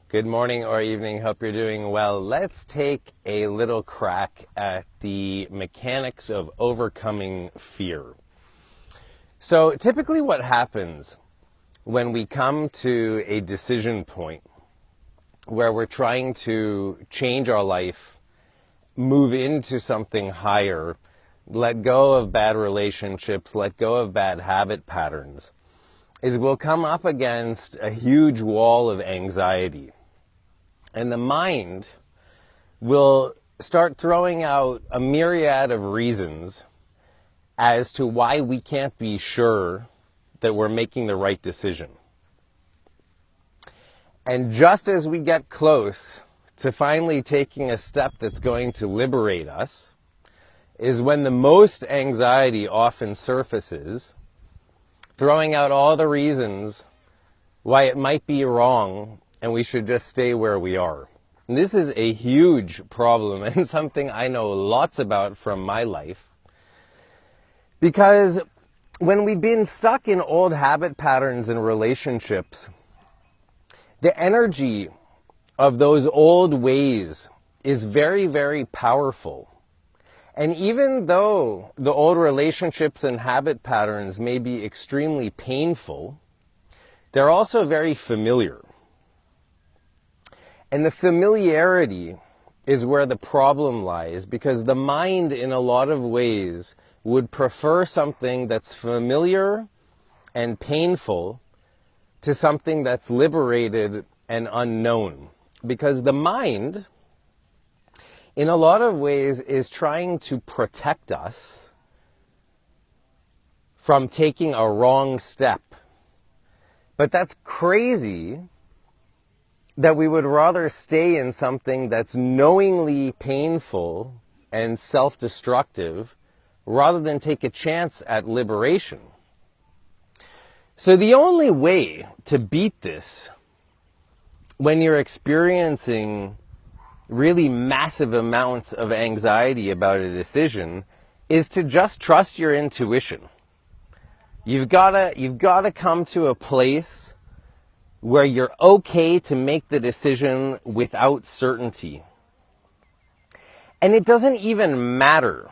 Good morning or evening. Hope you're doing well. Let's take a little crack at the mechanics of overcoming fear. So typically what happens when we come to a decision point where we're trying to change our life, move into something higher, let go of bad relationships, let go of bad habit patterns, is we'll come up against a huge wall of anxiety. And the mind will start throwing out a myriad of reasons as to why we can't be sure that we're making the right decision. And just as we get close to finally taking a step that's going to liberate us, is when the most anxiety often surfaces, throwing out all the reasons why it might be wrong and we should just stay where we are. And this is a huge problem and something I know lots about from my life. Because when we've been stuck in old habit patterns and relationships, the energy of those old ways is very, very powerful. And even though the old relationships and habit patterns may be extremely painful, they're also very familiar. And the familiarity is where the problem lies, because the mind in a lot of ways would prefer something that's familiar and painful to something that's liberated and unknown. Because the mind, in a lot of ways, is trying to protect us from taking a wrong step. But that's crazy that we would rather stay in something that's knowingly painful and self-destructive rather than take a chance at liberation. So the only way to beat this when you're experiencing really massive amounts of anxiety about a decision is to just trust your intuition. You've got to come to a place where you're okay to make the decision without certainty. And it doesn't even matter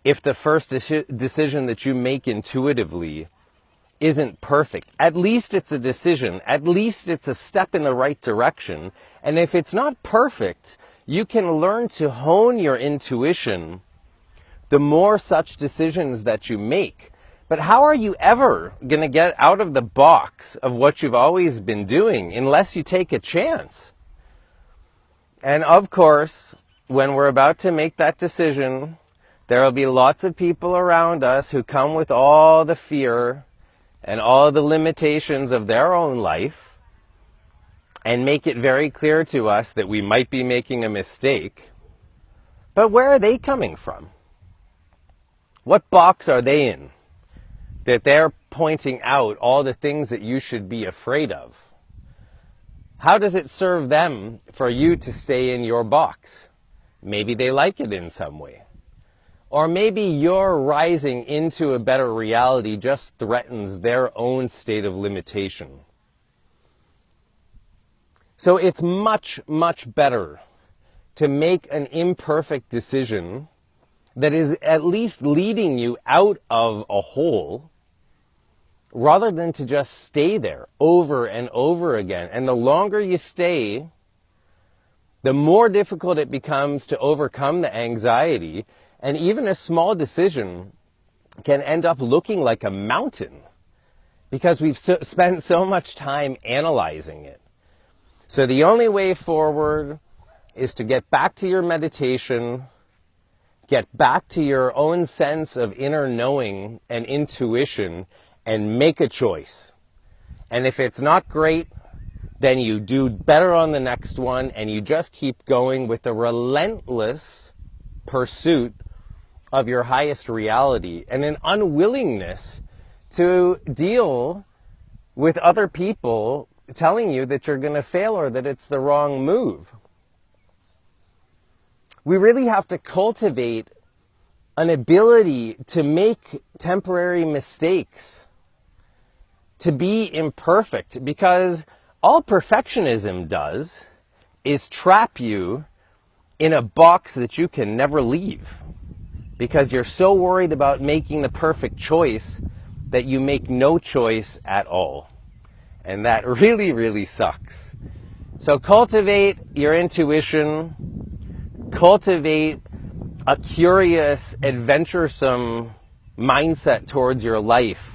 if the first decision that you make intuitively isn't perfect. At least it's a decision. At least it's a step in the right direction. And if it's not perfect, you can learn to hone your intuition the more such decisions that you make. But how are you ever going to get out of the box of what you've always been doing unless you take a chance? And of course, when we're about to make that decision, there will be lots of people around us who come with all the fear and all the limitations of their own life and make it very clear to us that we might be making a mistake. But where are they coming from? What box are they in that they're pointing out all the things that you should be afraid of? How does it serve them for you to stay in your box? Maybe they like it in some way. Or maybe your rising into a better reality just threatens their own state of limitation. So it's much, much better to make an imperfect decision that is at least leading you out of a hole, rather than to just stay there over and over again. And the longer you stay, the more difficult it becomes to overcome the anxiety. And even a small decision can end up looking like a mountain because we've spent so much time analyzing it. So the only way forward is to get back to your meditation, get back to your own sense of inner knowing and intuition, and make a choice. And if it's not great, then you do better on the next one, and you just keep going with a relentless pursuit of your highest reality and an unwillingness to deal with other people telling you that you're going to fail or that it's the wrong move. We really have to cultivate an ability to make temporary mistakes, to be imperfect, because All perfectionism does is trap you in a box that you can never leave, because you're so worried about making the perfect choice that you make no choice at all. And that really, really sucks. So cultivate your intuition, cultivate a curious, adventuresome mindset towards your life,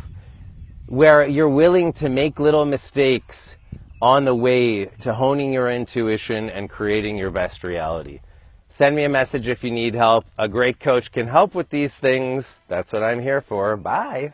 where you're willing to make little mistakes on the way to honing your intuition and creating your best reality. Send me a message if you need help. A great coach can help with these things. That's what I'm here for. Bye.